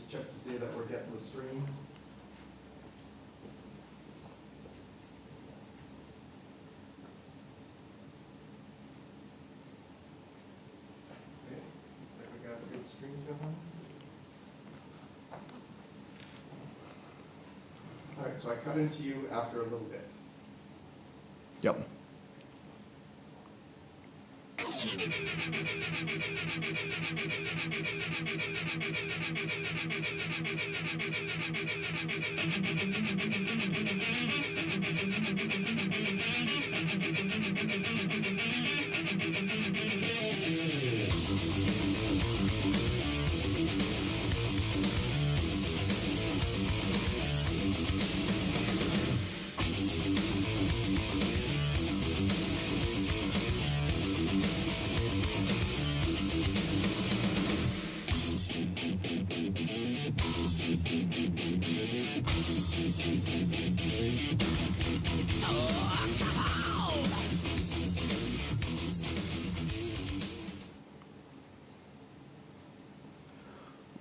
just check to see that we're getting the stream. Okay, looks like we got a good stream going. All right, so I cut into you after a little bit. Yep.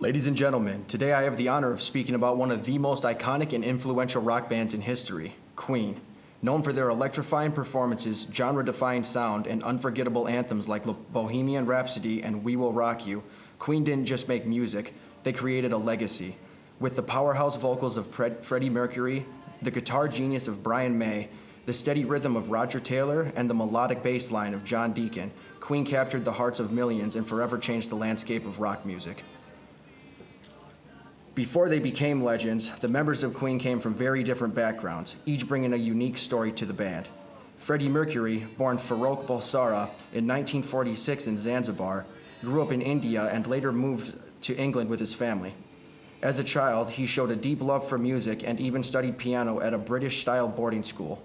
Ladies and gentlemen, today I have the honor of speaking about one of the most iconic and influential rock bands in history, Queen. Known for their electrifying performances, genre-defying sound, and unforgettable anthems like Bohemian Rhapsody and We Will Rock You, Queen didn't just make music, they created a legacy. With the powerhouse vocals of Freddie Mercury, the guitar genius of Brian May, the steady rhythm of Roger Taylor, and the melodic bass line of John Deacon, Queen captured the hearts of millions and forever changed the landscape of rock music. Before they became legends, the members of Queen came from very different backgrounds, each bringing a unique story to the band. Freddie Mercury, born Farrokh Bulsara in 1946 in Zanzibar, grew up in India and later moved to England with his family. As a child, he showed a deep love for music and even studied piano at a British-style boarding school.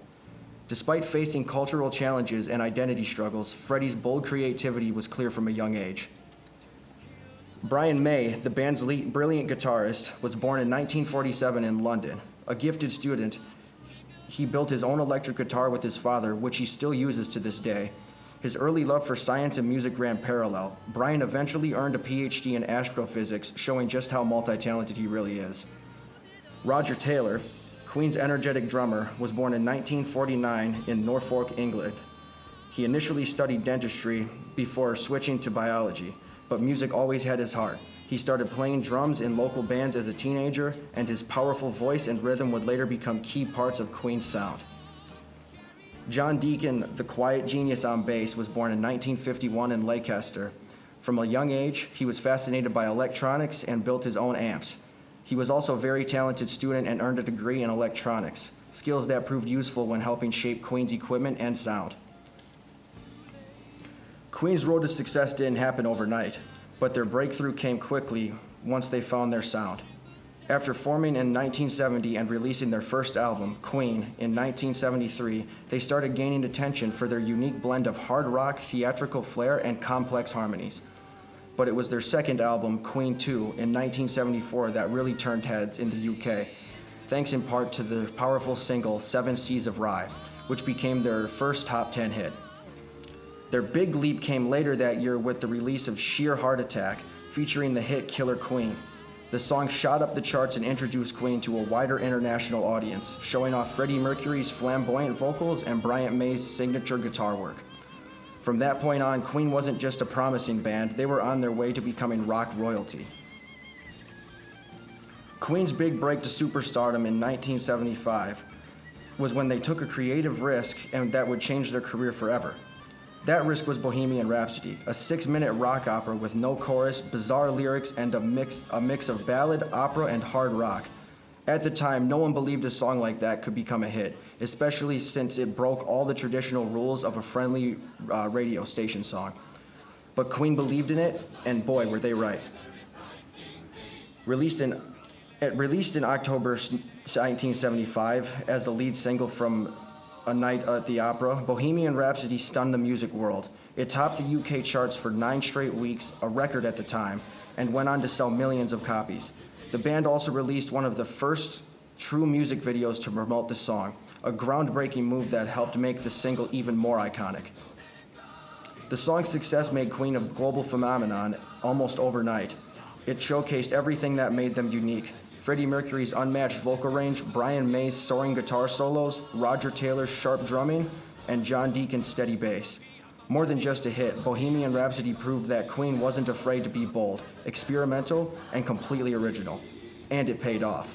Despite facing cultural challenges and identity struggles, Freddie's bold creativity was clear from a young age. Brian May, the band's brilliant guitarist, was born in 1947 in London. A gifted student, he built his own electric guitar with his father, which he still uses to this day. His early love for science and music ran parallel. Brian eventually earned a PhD in astrophysics, showing just how multi-talented he really is. Roger Taylor, Queen's energetic drummer, was born in 1949 in Norfolk, England. He initially studied dentistry before switching to biology, but music always had his heart. He started playing drums in local bands as a teenager, and his powerful voice and rhythm would later become key parts of Queen's sound. John Deacon, the quiet genius on bass, was born in 1951 in Leicester. From a young age, he was fascinated by electronics and built his own amps. He was also a very talented student and earned a degree in electronics, skills that proved useful when helping shape Queen's equipment and sound. Queen's road to success didn't happen overnight, but their breakthrough came quickly once they found their sound. After forming in 1970 and releasing their first album, Queen, in 1973, they started gaining attention for their unique blend of hard rock, theatrical flair, and complex harmonies. But it was their second album, Queen 2, in 1974 that really turned heads in the UK, thanks in part to the powerful single, 7 Seas of Rhye, which became their first top 10 hit. Their big leap came later that year with the release of Sheer Heart Attack, featuring the hit Killer Queen. The song shot up the charts and introduced Queen to a wider international audience, showing off Freddie Mercury's flamboyant vocals and Brian May's signature guitar work. From that point on, Queen wasn't just a promising band, they were on their way to becoming rock royalty. Queen's big break to superstardom in 1975 was when they took a creative risk and that would change their career forever. That risk was Bohemian Rhapsody, a 6-minute rock opera with no chorus, bizarre lyrics, and a mix of ballad, opera, and hard rock. At the time, no one believed a song like that could become a hit, especially since it broke all the traditional rules of a friendly radio station song. But Queen believed in it, and boy, were they right. Released in October 1975 as the lead single from A Night at the Opera, Bohemian Rhapsody stunned the music world. It topped the UK charts for 9 straight weeks, a record at the time, and went on to sell millions of copies. The band also released one of the first true music videos to promote the song, a groundbreaking move that helped make the single even more iconic. The song's success made Queen a global phenomenon almost overnight. It showcased everything that made them unique. Freddie Mercury's unmatched vocal range, Brian May's soaring guitar solos, Roger Taylor's sharp drumming, and John Deacon's steady bass. More than just a hit, Bohemian Rhapsody proved that Queen wasn't afraid to be bold, experimental, and completely original. And it paid off.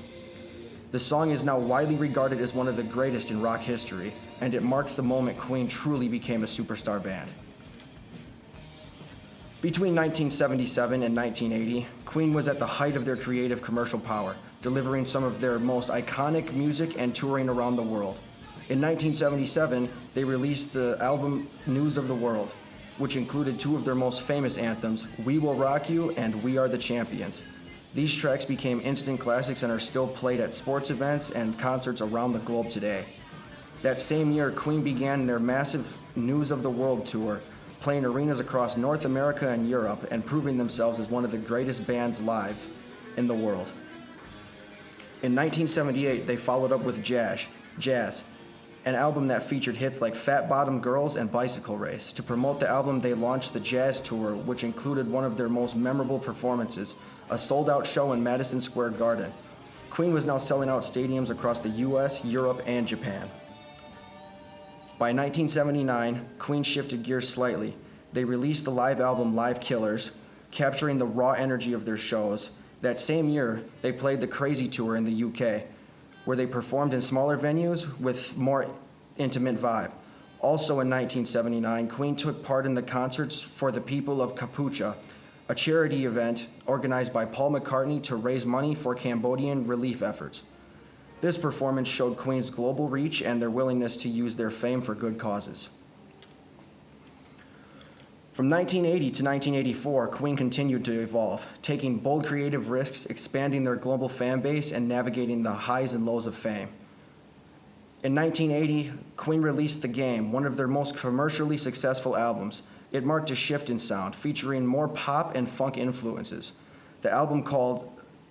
The song is now widely regarded as one of the greatest in rock history, and it marked the moment Queen truly became a superstar band. Between 1977 and 1980, Queen was at the height of their creative commercial power, delivering some of their most iconic music and touring around the world. In 1977, they released the album News of the World, which included two of their most famous anthems, We Will Rock You and We Are the Champions. These tracks became instant classics and are still played at sports events and concerts around the globe today. That same year, Queen began their massive News of the World tour, playing arenas across North America and Europe and proving themselves as one of the greatest bands live in the world. In 1978, they followed up with Jazz, an album that featured hits like Fat Bottom Girls and Bicycle Race. To promote the album, they launched the Jazz Tour, which included one of their most memorable performances, a sold-out show in Madison Square Garden. Queen was now selling out stadiums across the US, Europe, and Japan. By 1979, Queen shifted gears slightly. They released the live album Live Killers, capturing the raw energy of their shows. That same year, they played the Crazy Tour in the UK, where they performed in smaller venues with more intimate vibe. Also in 1979, Queen took part in the concerts for the People of Kampuchea, a charity event organized by Paul McCartney to raise money for Cambodian relief efforts. This performance showed Queen's global reach and their willingness to use their fame for good causes. From 1980 to 1984, Queen continued to evolve, taking bold creative risks, expanding their global fan base, and navigating the highs and lows of fame. In 1980, Queen released The Game, one of their most commercially successful albums. It marked a shift in sound, featuring more pop and funk influences. The album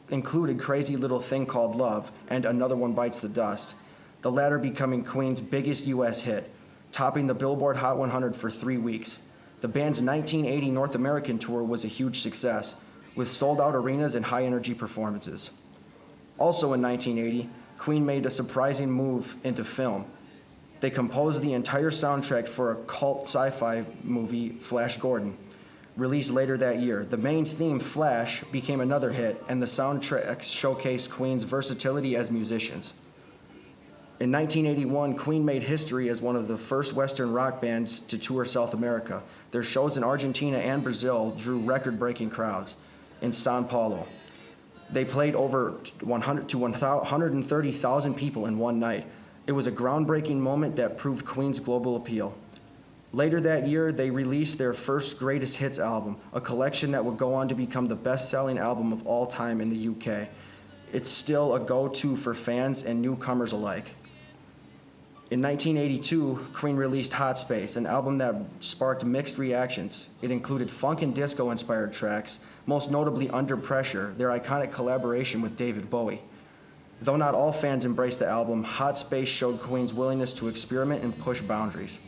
included Crazy Little Thing Called Love and Another One Bites the Dust, the latter becoming Queen's biggest US hit, topping the Billboard Hot 100 for 3 weeks. The band's 1980 North American tour was a huge success, with sold-out arenas and high-energy performances. Also in 1980, Queen made a surprising move into film. They composed the entire soundtrack for a cult sci-fi movie, Flash Gordon, released later that year. The main theme, Flash, became another hit, and the soundtrack showcased Queen's versatility as musicians. In 1981, Queen made history as one of the first Western rock bands to tour South America. Their shows in Argentina and Brazil drew record-breaking crowds. In São Paulo, they played over 100 to 130,000 people in one night. It was a groundbreaking moment that proved Queen's global appeal. Later that year, they released their first Greatest Hits album, a collection that would go on to become the best-selling album of all time in the UK. It's still a go-to for fans and newcomers alike. In 1982, Queen released Hot Space, an album that sparked mixed reactions. It included funk and disco-inspired tracks, most notably Under Pressure, their iconic collaboration with David Bowie. Though not all fans embraced the album, Hot Space showed Queen's willingness to experiment and push boundaries.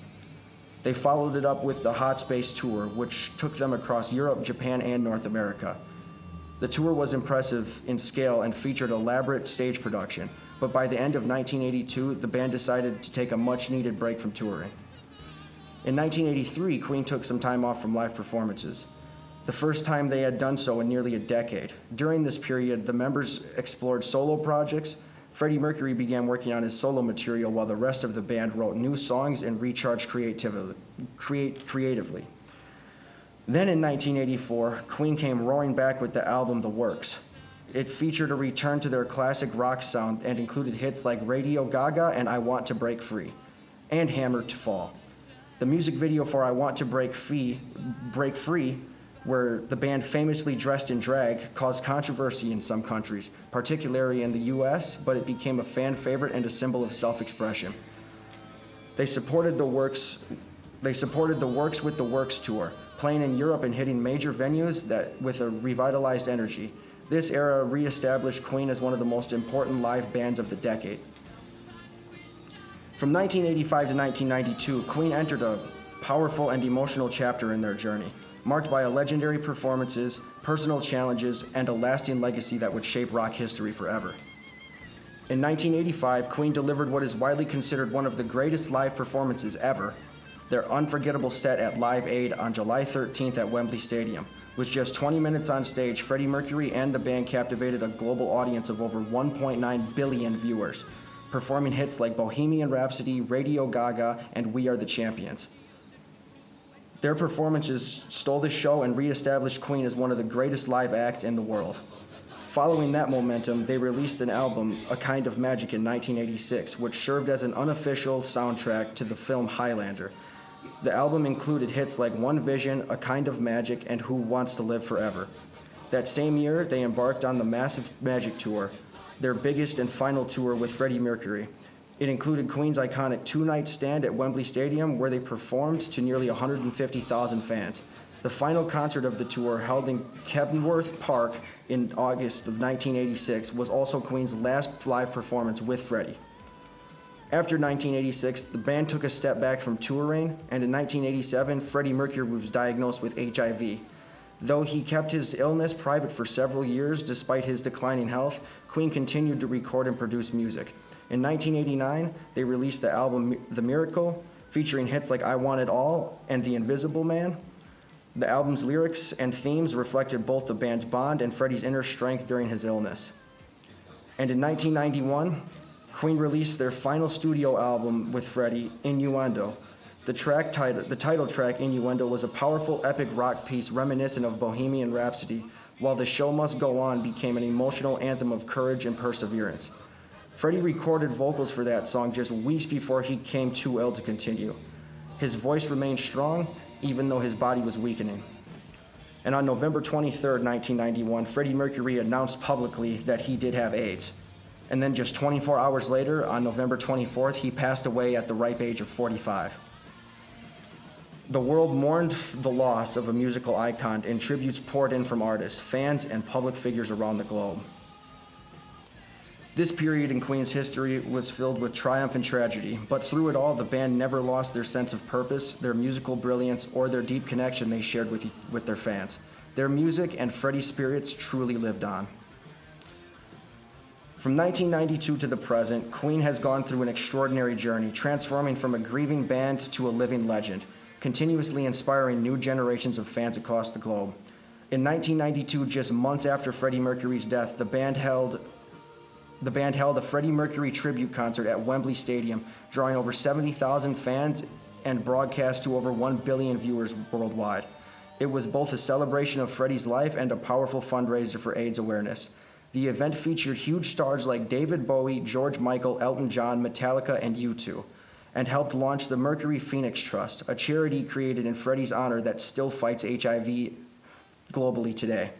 They followed it up with the Hot Space Tour, which took them across Europe, Japan, and North America. The tour was impressive in scale and featured elaborate stage production, but by the end of 1982, the band decided to take a much-needed break from touring. In 1983, Queen took some time off from live performances, the first time they had done so in nearly a decade. During this period, the members explored solo projects. Freddie Mercury began working on his solo material while the rest of the band wrote new songs and recharged creatively. Then in 1984, Queen came roaring back with the album The Works. It featured a return to their classic rock sound and included hits like Radio Gaga and I Want to Break Free, and Hammered to Fall. The music video for I Want to Break Free, where the band famously dressed in drag, caused controversy in some countries, particularly in the US, but it became a fan favorite and a symbol of self-expression. They supported the Works with the Works tour, playing in Europe and hitting major venues with a revitalized energy. This era re-established Queen as one of the most important live bands of the decade. From 1985 to 1992, Queen entered a powerful and emotional chapter in their journey. marked by legendary performances, personal challenges, and a lasting legacy that would shape rock history forever. In 1985, Queen delivered what is widely considered one of the greatest live performances ever, their unforgettable set at Live Aid on July 13th at Wembley Stadium. With just 20 minutes on stage, Freddie Mercury and the band captivated a global audience of over 1.9 billion viewers, performing hits like Bohemian Rhapsody, Radio Gaga, and We Are the Champions. Their performances stole the show and re-established Queen as one of the greatest live acts in the world. Following that momentum, they released an album, A Kind of Magic, in 1986, which served as an unofficial soundtrack to the film Highlander. The album included hits like One Vision, A Kind of Magic, and Who Wants to Live Forever. That same year, they embarked on the Massive Magic Tour, their biggest and final tour with Freddie Mercury. It included Queen's iconic two-night stand at Wembley Stadium, where they performed to nearly 150,000 fans. The final concert of the tour, held in Kenilworth Park in August of 1986, was also Queen's last live performance with Freddie. After 1986, the band took a step back from touring, and in 1987, Freddie Mercury was diagnosed with HIV. Though he kept his illness private for several years despite his declining health, Queen continued to record and produce music. In 1989, they released the album The Miracle, featuring hits like I Want It All and The Invisible Man. The album's lyrics and themes reflected both the band's bond and Freddie's inner strength during his illness. And in 1991, Queen released their final studio album with Freddie, Innuendo. The title track, Innuendo, was a powerful, epic rock piece reminiscent of Bohemian Rhapsody, while The Show Must Go On became an emotional anthem of courage and perseverance. Freddie recorded vocals for that song just weeks before he became too ill to continue. His voice remained strong, even though his body was weakening. And on November 23, 1991, Freddie Mercury announced publicly that he did have AIDS. And then just 24 hours later, on November 24th, he passed away at the ripe age of 45. The world mourned the loss of a musical icon, and tributes poured in from artists, fans, and public figures around the globe. This period in Queen's history was filled with triumph and tragedy, but through it all, the band never lost their sense of purpose, their musical brilliance, or their deep connection they shared with their fans. Their music and Freddie's spirits truly lived on. From 1992 to the present, Queen has gone through an extraordinary journey, transforming from a grieving band to a living legend, continuously inspiring new generations of fans across the globe. In 1992, just months after Freddie Mercury's death, the band held a Freddie Mercury tribute concert at Wembley Stadium, drawing over 70,000 fans and broadcast to over 1 billion viewers worldwide. It was both a celebration of Freddie's life and a powerful fundraiser for AIDS awareness. The event featured huge stars like David Bowie, George Michael, Elton John, Metallica, and U2, and helped launch the Mercury Phoenix Trust, a charity created in Freddie's honor that still fights HIV globally today.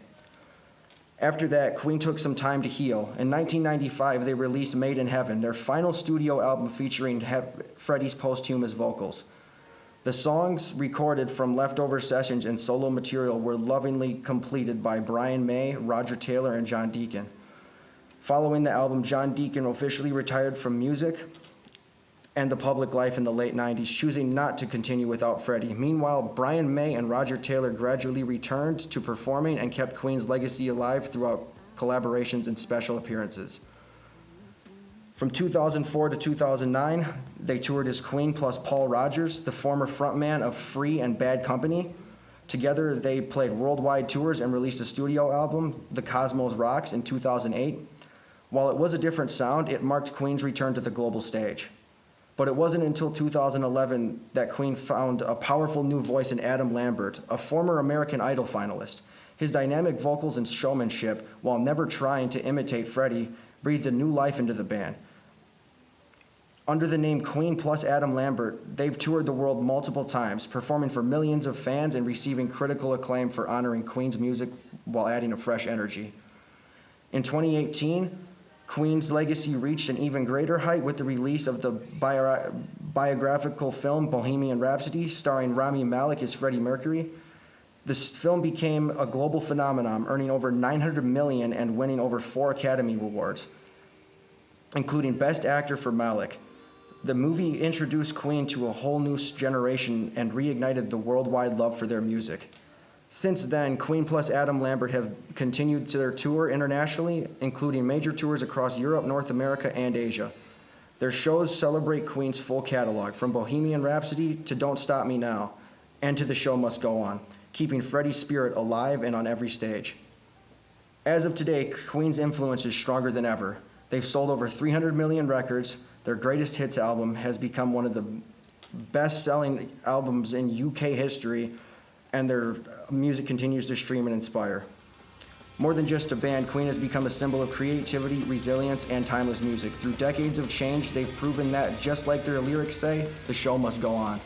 After that, Queen took some time to heal. In 1995, they released Made in Heaven, their final studio album featuring Freddie's posthumous vocals. The songs recorded from leftover sessions and solo material were lovingly completed by Brian May, Roger Taylor, and John Deacon. Following the album, John Deacon officially retired from music and the public life in the late 90s, choosing not to continue without Freddie. Meanwhile, Brian May and Roger Taylor gradually returned to performing and kept Queen's legacy alive throughout collaborations and special appearances. From 2004 to 2009, they toured as Queen plus Paul Rodgers, the former frontman of Free and Bad Company. Together, they played worldwide tours and released a studio album, The Cosmos Rocks, in 2008. While it was a different sound, it marked Queen's return to the global stage. But it wasn't until 2011 that Queen found a powerful new voice in Adam Lambert, a former American Idol finalist. His dynamic vocals and showmanship, while never trying to imitate Freddie, breathed a new life into the band. Under the name Queen plus Adam Lambert, they've toured the world multiple times, performing for millions of fans and receiving critical acclaim for honoring Queen's music while adding a fresh energy. In 2018, Queen's legacy reached an even greater height with the release of the biographical film Bohemian Rhapsody, starring Rami Malek as Freddie Mercury. This film became a global phenomenon, earning over $900 million and winning over 4 Academy Awards, including Best Actor for Malek. The movie introduced Queen to a whole new generation and reignited the worldwide love for their music. Since then, Queen plus Adam Lambert have continued to their tour internationally, including major tours across Europe, North America, and Asia. Their shows celebrate Queen's full catalog, from Bohemian Rhapsody to Don't Stop Me Now, and to The Show Must Go On, keeping Freddie's spirit alive and on every stage. As of today, Queen's influence is stronger than ever. They've sold over 300 million records. Their greatest hits album has become one of the best-selling albums in UK history, and their music continues to stream and inspire. More than just a band, Queen has become a symbol of creativity, resilience, and timeless music. Through decades of change, they've proven that, just like their lyrics say, the show must go on.